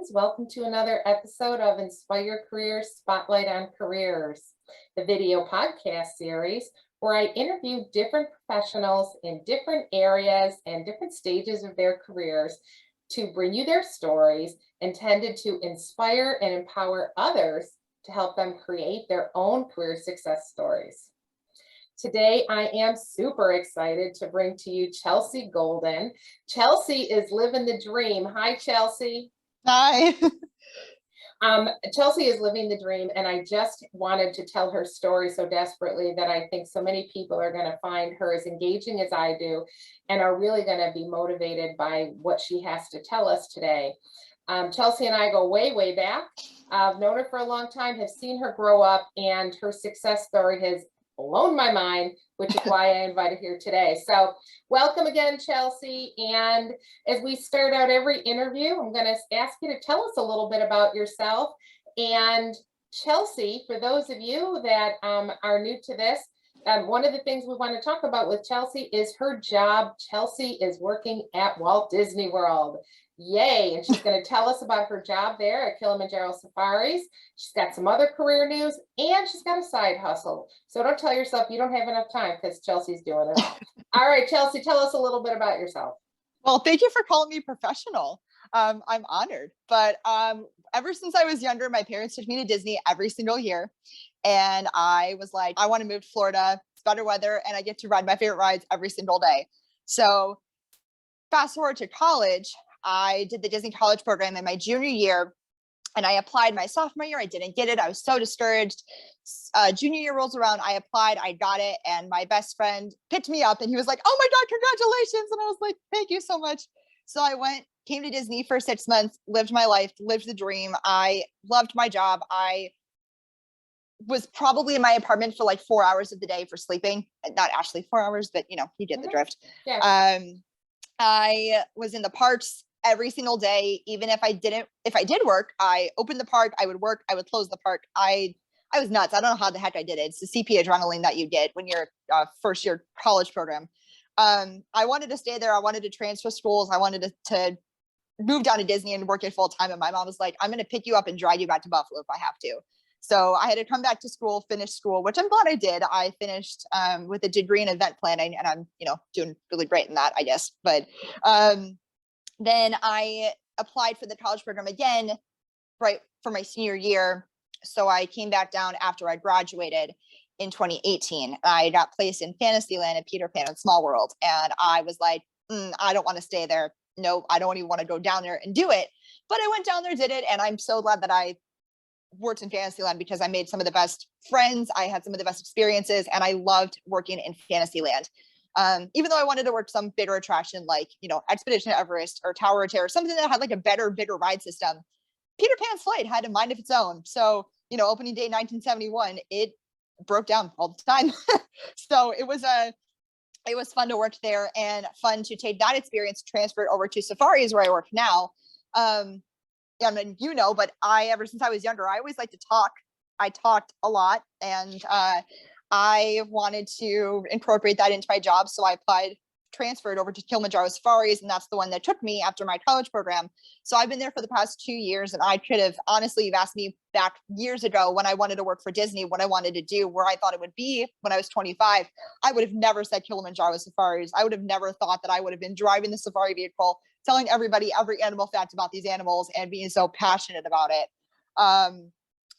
friends. Welcome to another episode of Inspire Careers Spotlight on Careers, the video podcast series where I interview different professionals in different areas and different stages of their careers to bring you their stories intended to inspire and empower others to help them create their own career success stories. Today, I am super excited to bring to you Chelsea Goldyn. Chelsea is living the dream. Hi, Chelsea. Hi. Chelsea is living the dream, and I just wanted to tell her story so desperately that I think so many people are going to find her as engaging as I do and are really going to be motivated by what she has to tell us today. Chelsea and I go way, way back. I've known her for a long time, have seen her grow up, and her success story has blown my mind, which is why I invited her today. So welcome again, Chelsea. And as we start out every interview, I'm going to ask you to tell us a little bit about yourself. And Chelsea, for those of you that are new to this, one of the things we want to talk about with Chelsea is her job. Chelsea is working at Walt Disney World. Yay. And she's going to tell us about her job there at Kilimanjaro Safaris. She's got some other career news, and she's got a side hustle. So don't tell yourself you don't have enough time, because Chelsea's doing it all. All right, Chelsea, tell us a little bit about yourself. Well, thank you for calling me professional. I'm honored. But ever since I was younger, my parents took me to Disney every single year. And I was like, I want to move to Florida. It's better weather, and I get to ride my favorite rides every single day. So fast forward to college, I did the Disney College program in my junior year, and I applied my sophomore year. I didn't get it. I was so discouraged. Junior year rolls around. I applied. I got it. And my best friend picked me up, and he was like, oh my God, congratulations. And I was like, thank you so much. So I came to Disney for 6 months, lived my life, lived the dream. I loved my job. I was probably in my apartment for like 4 hours of the day for sleeping. Not actually 4 hours, but you get the drift. Yeah. I was in the parks every single day. Even if I did work, I opened the park, I would work, I would close the park. I was nuts. I don't know how the heck I did it. It's the CP adrenaline that you get when you're first year college program. I wanted to stay there. I wanted to transfer schools. I wanted to move down to Disney and work it full time. And my mom was like, I'm going to pick you up and drive you back to Buffalo if I have to. So I had to come back to school, finish school, which I'm glad I did. I finished with a degree in event planning, and I'm, doing really great in that, I guess. But then I applied for the college program again, right for my senior year. So I came back down after I graduated in 2018. I got placed in Fantasyland at Peter Pan and Small World. And I was like, I don't want to stay there. No, I don't even want to go down there and do it. But I went down there, did it. And I'm so glad that I worked in Fantasyland, because I made some of the best friends. I had some of the best experiences, and I loved working in Fantasyland. Even though I wanted to work some bigger attraction like, Expedition Everest or Tower of Terror, something that had like a bigger ride system. Peter Pan's flight had a mind of its own. So, opening day 1971, it broke down all the time. So it was fun to work there, and fun to take that experience, transfer it over to Safaris, where I work now. I mean, but ever since I was younger, I always like to talk. I talked a lot, and I wanted to incorporate that into my job. So I transferred over to Kilimanjaro Safaris, and that's the one that took me after my college program. So I've been there for the past 2 years, and I could have, honestly, you've asked me back years ago when I wanted to work for Disney, what I wanted to do, where I thought it would be when I was 25, I would have never said Kilimanjaro Safaris. I would have never thought that I would have been driving the safari vehicle, telling everybody every animal fact about these animals, and being so passionate about it.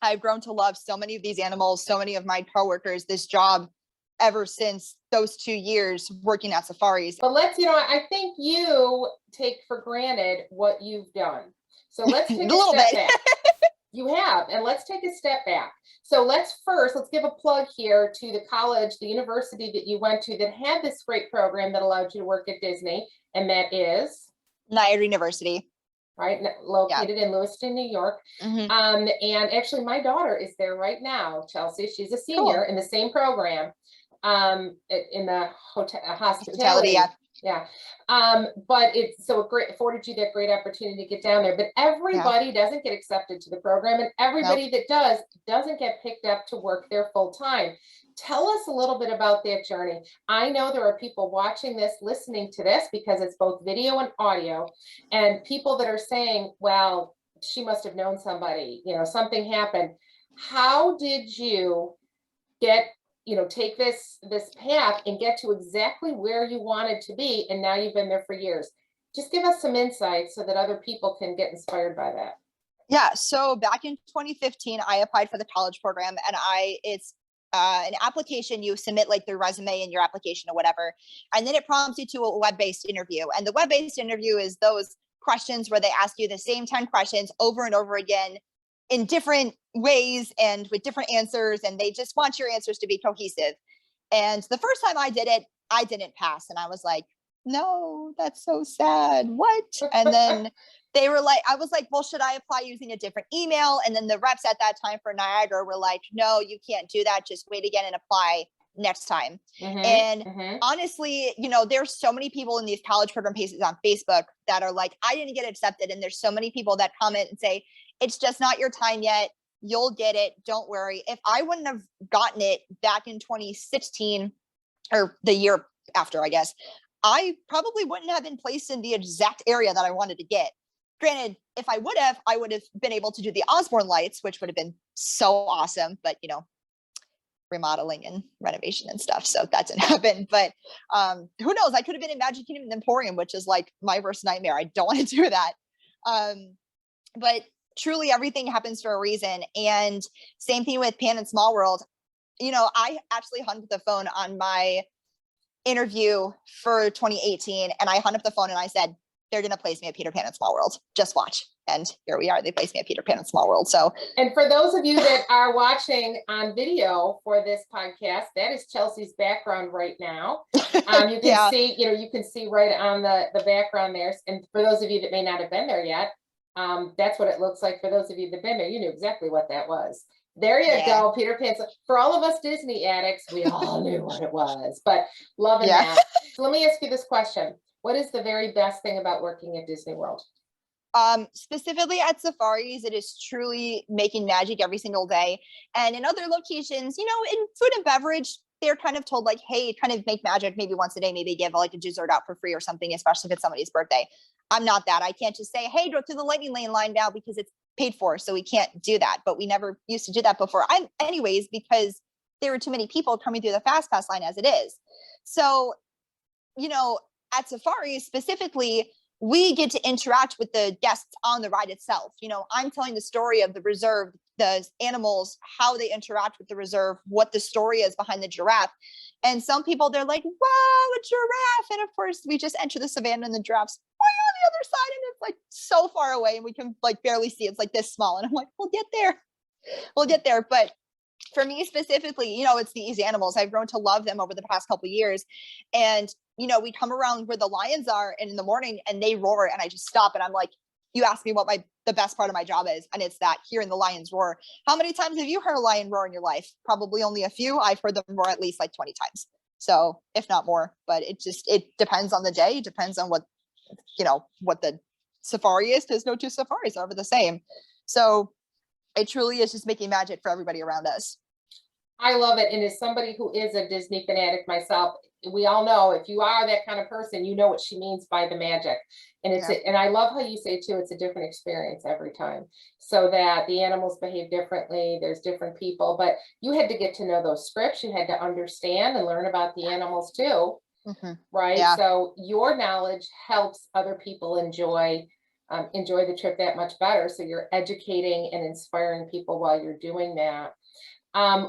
I've grown to love so many of these animals, so many of my coworkers, this job, ever since those 2 years working at Safaris. But I think you take for granted what you've done. So let's take a step back. You have, and let's take a step back. So let's give a plug here to the college, the university that you went to that had this great program that allowed you to work at Disney, and that is? Niagara University. Right, located in Lewiston, New York. Mm-hmm. And actually my daughter is there right now, Chelsea. She's a senior in the same program, in the hospitality. Yeah. But it afforded you that great opportunity to get down there. But everybody doesn't get accepted to the program, and everybody that doesn't get picked up to work there full time. Tell us a little bit about that journey. I know there are people watching this, listening to this, because it's both video and audio, and people that are saying, well, she must have known somebody, something happened. How did you get, take this path and get to exactly where you wanted to be, and now you've been there for years? Just give us some insight so that other people can get inspired by that. Yeah, so back in 2015, I applied for the college program, and it's an application. You submit like their resume and your application or whatever, and then it prompts you to a web-based interview. And the web-based interview is those questions where they ask you the same 10 questions over and over again in different ways and with different answers, and they just want your answers to be cohesive. And the first time I did it, I didn't pass, and I was like, no, that's so sad. What? And then they were like, I was like, well, should I apply using a different email? And then the reps at that time for Niagara were like, no, you can't do that. Just wait again and apply next time. And honestly, there's so many people in these college program pages on Facebook that are like, I didn't get accepted. And there's so many people that comment and say, it's just not your time yet. You'll get it. Don't worry. If I wouldn't have gotten it back in 2016 or the year after, I guess, I probably wouldn't have been placed in the exact area that I wanted to get. Granted, if I would have been able to do the Osborne lights, which would have been so awesome, but remodeling and renovation and stuff. So that didn't happen. But who knows? I could have been in Magic Kingdom and Emporium, which is like my worst nightmare. I don't want to do that. But truly everything happens for a reason. And same thing with Pan and Small World. I actually hung up the phone on my interview for 2018, and I hung up the phone and I said, they're going to place me at Peter Pan and Small World. Just watch. And here we are. They placed me at Peter Pan and Small World. So, and for those of you that are watching on video for this podcast, that is Chelsea's background right now. You can see, you can see right on the background there. And for those of you that may not have been there yet, that's what it looks like. For those of you that've been there, you knew exactly what that was. There you go, Peter Pan. So for all of us Disney addicts, we all knew what it was, but loving that. So let me ask you this question. What is the very best thing about working at Disney World? Specifically at safaris, it is truly making magic every single day. And in other locations, in food and beverage, they're kind of told like, hey, kind of make magic maybe once a day, maybe give like a dessert out for free or something, especially if it's somebody's birthday. I'm not that. I can't just say, hey, go through the lightning lane line now because it's paid for. So we can't do that. But we never used to do that before. Anyways, because there were too many people coming through the fast pass line as it is. So, at safaris specifically, we get to interact with the guests on the ride itself. I'm telling the story of the reserve, the animals, how they interact with the reserve, what the story is behind the giraffe. And some people, they're like, wow, a giraffe. And of course, we just enter the savannah and the giraffe's way on the other side. And it's like so far away and we can like barely see. It's like this small. And I'm like, we'll get there. We'll get there. But for me specifically, it's these animals. I've grown to love them over the past couple of years. And, we come around where the lions are in the morning and they roar and I just stop and I'm like, you ask me what the best part of my job is. And it's that hearing the lions roar. How many times have you heard a lion roar in your life? Probably only a few. I've heard them roar at least like 20 times. So if not more, but it depends on the day. It depends on what the safari is, because no two safaris are ever the same. So it truly is just making magic for everybody around us. I love it. And as somebody who is a Disney fanatic myself, we all know if you are that kind of person, you know what she means by the magic. And and I love how you say too, it's a different experience every time, so that the animals behave differently. There's different people, but you had to get to know those scripts. You had to understand and learn about the animals too. Right. Yeah. So your knowledge helps other people enjoy the trip that much better. So you're educating and inspiring people while you're doing that.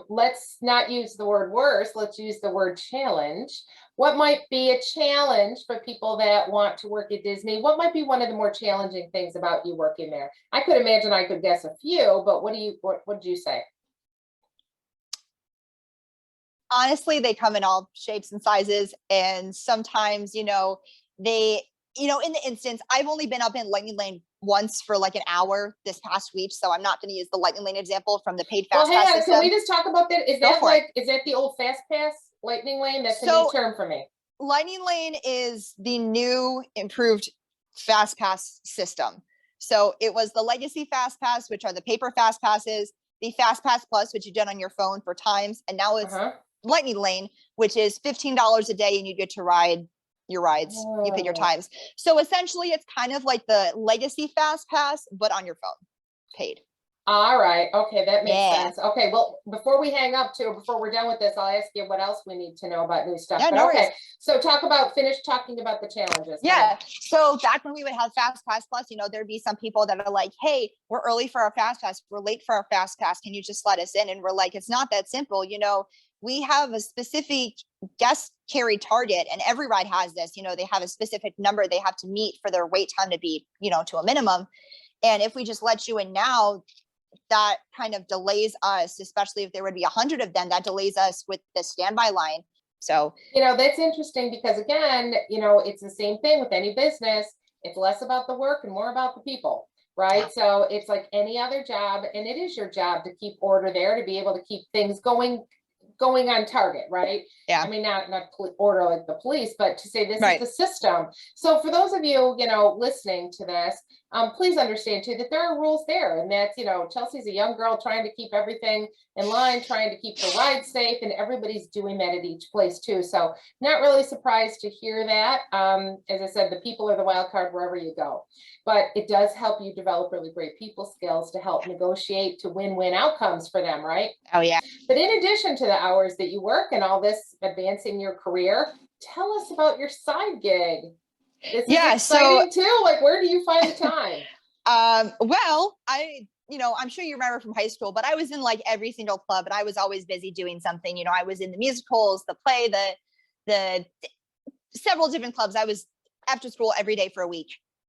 Let's not use the word worse. Let's use the word challenge. What might be a challenge for people that want to work at Disney? What might be one of the more challenging things about you working there? I could imagine I could guess a few, but what did you say? Honestly, they come in all shapes and sizes. And sometimes, in the instance, I've only been up in Lightning Lane once for like an hour this past week. So I'm not going to use the Lightning Lane example from the paid fast pass system. Can we just talk about that? Is that the old fast pass Lightning Lane? That's a new term for me. Lightning Lane is the new improved fast pass system. So it was the legacy fast pass, which are the paper fast passes, the fast pass plus, which you did on your phone for times. And now it's Lightning Lane, which is $15 a day and you get to ride your rides, you pick your Oh. times. So essentially it's kind of like the legacy fast pass, but on your phone, paid. All right. Okay, that makes Yeah. sense. Okay, well, before we hang up too, before we're done with this, I'll ask you what else we need to know about new stuff. Yeah, But no okay, worries. so finish talking about the challenges. Go Yeah. ahead. So back when we would have Fast Pass Plus, you know, there'd be some people that are like, hey, we're early for our Fast Pass. We're late for our Fast Pass. Can you just let us in? And we're like, it's not that simple. You know, we have a specific guest carry target, and every ride has this. You know, they have a specific number they have to meet for their wait time to be, you know, to a minimum. And if we just let you in now, that kind of delays us, especially if there would be 100 of them, that delays us with the standby line. So, That's interesting because again, it's the same thing with any business. It's less about the work and more about the people, right? yeah. So it's like any other job, and it is your job to keep order there, to be able to keep things going on target, right? Yeah. I mean, not order like the police, but to say this Right. is the system. So for those of you, listening to this, please understand too that there are rules there, and that's, Chelsea's a young girl trying to keep everything in line, trying to keep her ride safe, and everybody's doing that at each place too. So not really surprised to hear that. As I said, the people are the wild card wherever you go, but it does help you develop really great people skills to help negotiate to win-win outcomes for them, right? Oh, yeah. But in addition to the hours that you work and all this advancing your career, tell us about your side gig. This is exciting too. Like, where do you find the time? Well, I'm sure you remember from high school, but I was in like every single club, and I was always busy doing something. You know, I was in the musicals, the play, the several different clubs. I was after school every day for a week,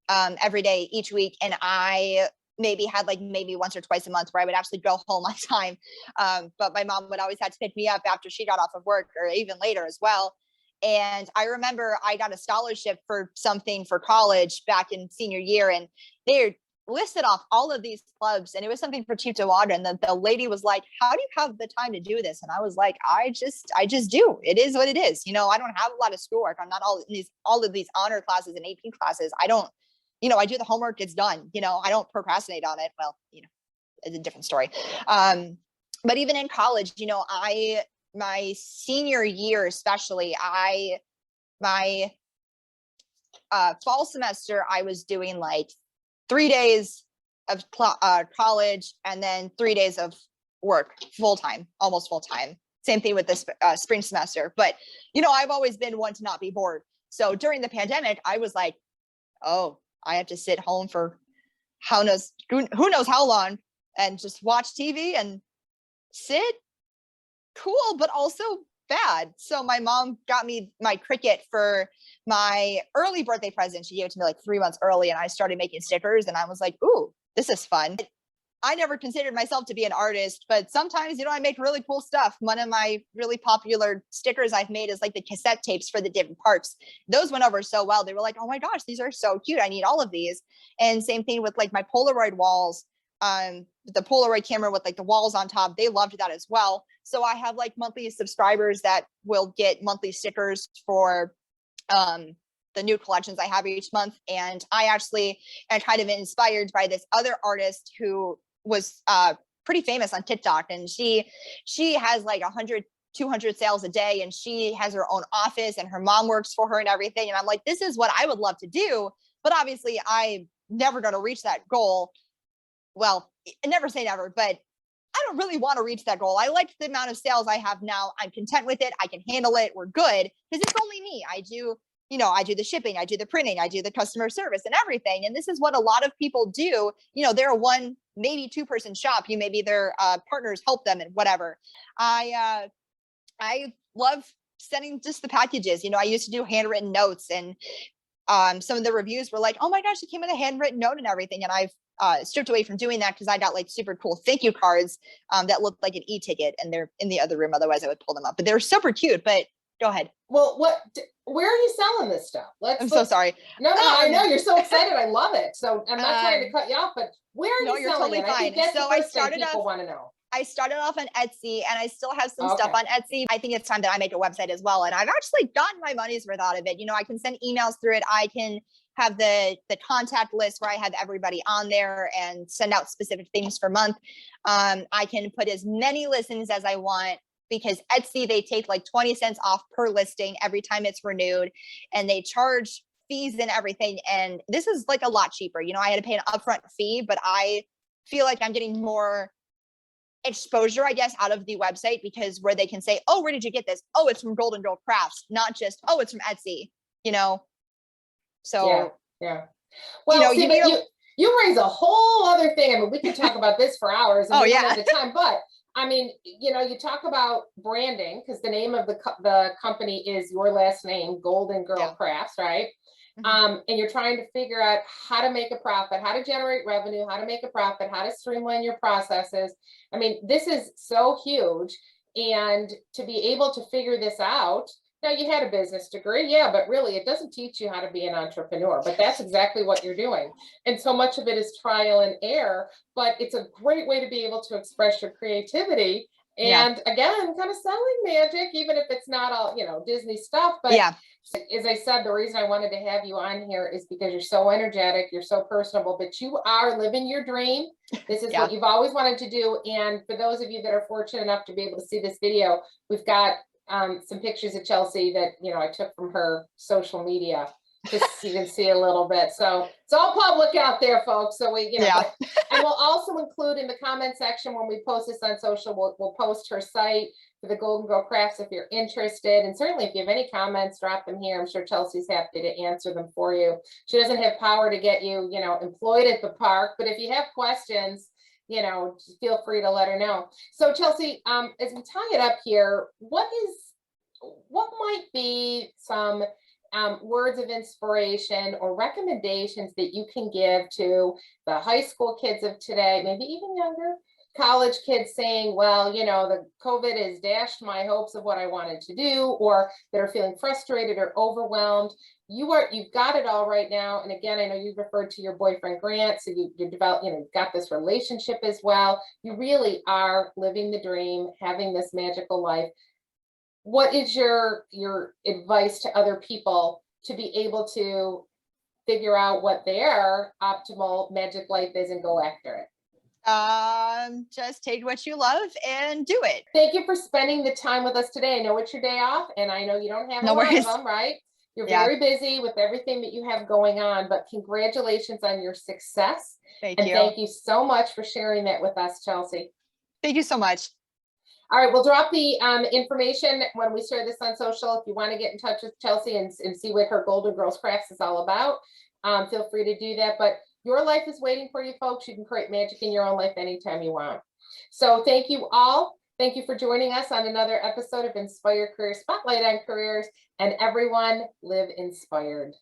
every day each week, and I maybe had like maybe once or twice a month where I would actually go home on time. But my mom would always have to pick me up after she got off of work, or even later as well. And I remember I got a scholarship for something for college back in senior year, and they listed off all of these clubs, and it was something for cheap to water. And the lady was like, how do you have the time to do this? And I was like, I just do. It is what it is. You know, I don't have a lot of schoolwork. I'm not all of these honor classes and AP classes. I don't, I do the homework, it's done. I don't procrastinate on it. Well, it's a different story. But even in college, my senior year, especially, my fall semester, I was doing like 3 days of college and then 3 days of work full-time, almost full-time. Same thing with this spring semester. But, I've always been one to not be bored. So during the pandemic, I was like, oh, I have to sit home for who knows how long and just watch TV and sit. Cool, but also bad. So my mom got me my Cricut for my early birthday present. She gave it to me like 3 months early, and I started making stickers, and I was like, ooh, this is fun. I never considered myself to be an artist, but sometimes, I make really cool stuff. One of my really popular stickers I've made is like the cassette tapes for the different parks. Those went over so well. They were like, oh my gosh, these are so cute. I need all of these. And same thing with like my Polaroid walls. The Polaroid camera with like the walls on top, they loved that as well. So I have like monthly subscribers that will get monthly stickers for the new collections I have each month. And I actually am kind of inspired by this other artist who was pretty famous on TikTok, and she has like 100 200 sales a day, and she has her own office, and her mom works for her and everything. And I'm like, this is what I would love to do, but obviously I'm never going to reach that goal. Well, never say never, but I don't really want to reach that goal. I like the amount of sales I have now. I'm content with it. I can handle it. We're good because it's only me. I do the shipping, I do the printing, I do the customer service and everything. And this is what a lot of people do. They're a one, maybe 2-person shop. Maybe their partners help them and whatever. I love sending just the packages. I used to do handwritten notes, and some of the reviews were like, oh my gosh, it came in a handwritten note and everything. And I've stripped away from doing that because I got like super cool thank you cards that looked like an e-ticket, and they're in the other room. Otherwise I would pull them up, but they're super cute. But go ahead. Well, where are you selling this stuff? I'm so sorry. No, I know you're so excited. I love it. So I'm not trying to cut you off, but where are you selling it? I think that's the first thing people want to know. I started off on Etsy, and I still have some stuff on Etsy. I think it's time that I make a website as well. And I've actually gotten my money's worth out of it. I can send emails through it. I can have the contact list where I have everybody on there and send out specific things per month. I can put as many listings as I want. because Etsy, they take like 20 cents off per listing every time it's renewed, and they charge fees and everything. And this is like a lot cheaper. You know, I had to pay an upfront fee, but I feel like I'm getting more exposure, I guess, out of the website, because where they can say, oh, where did you get this? Oh, it's from Goldyn Girl Crafts, not just, oh, it's from Etsy, you know? So, Yeah. Well, you know, see, you but need a, you raise a whole other thing. I mean, we could talk about this for hours and oh we don't yeah, have the time, but I mean, you know, you talk about branding because the name of the company is your last name, Goldyn Girl yeah. Crafts, right? Mhm. And you're trying to figure out how to make a profit, how to generate revenue, how to make a profit, how to streamline your processes. I mean, this is so huge. And to be able to figure this out, now you had a business degree, yeah, but really it doesn't teach you how to be an entrepreneur, but that's exactly what you're doing. And so much of it is trial and error, but it's a great way to be able to express your creativity. Yeah, And again, kind of selling magic, even if it's not all, you know, Disney stuff, but yeah, as I said, the reason I wanted to have you on here is because you're so energetic, you're so personable, but you are living your dream. This is yeah. what you've always wanted to do. And for those of you that are fortunate enough to be able to see this video, we've got some pictures of Chelsea that, you know, I took from her social media, just so you can see a little bit. So it's all public out there, folks. So we, you know, Yeah. and we'll also include in the comment section when we post this on social, we'll post her site for the Goldyn Girl Crafts if you're interested. And certainly if you have any comments, drop them here. I'm sure Chelsea's happy to answer them for you. She doesn't have power to get you, you know, employed at the park, but if you have questions, you know, just feel free to let her know. So Chelsea, as we tie it up here, what might be some words of inspiration or recommendations that you can give to the high school kids of today, maybe even younger, college kids saying, well, you know, the COVID has dashed my hopes of what I wanted to do, or that are feeling frustrated or overwhelmed. You've got it all right now. And again, I know you've referred to your boyfriend Grant, so you develop, you know, you've got this relationship as well. You really are living the dream, having this magical life. What is your advice to other people to be able to figure out what their optimal magic life is and go after it? Just take what you love and do it. Thank you for spending the time with us today. I know it's your day off, and I know you don't have a No lot of worries. them, right? You're Yeah. very busy with everything that you have going on, but congratulations on your success. Thank And you. thank you so much for sharing that with us, Chelsea. Thank you so much. All right, we'll drop the information when we share this on social. If you want to get in touch with Chelsea and see what her Goldyn Girls Crafts is all about, feel free to do that. But your life is waiting for you, folks. You can create magic in your own life anytime you want. So thank you all. Thank you for joining us on another episode of Inspired Career Spotlight on Careers. And everyone, live inspired.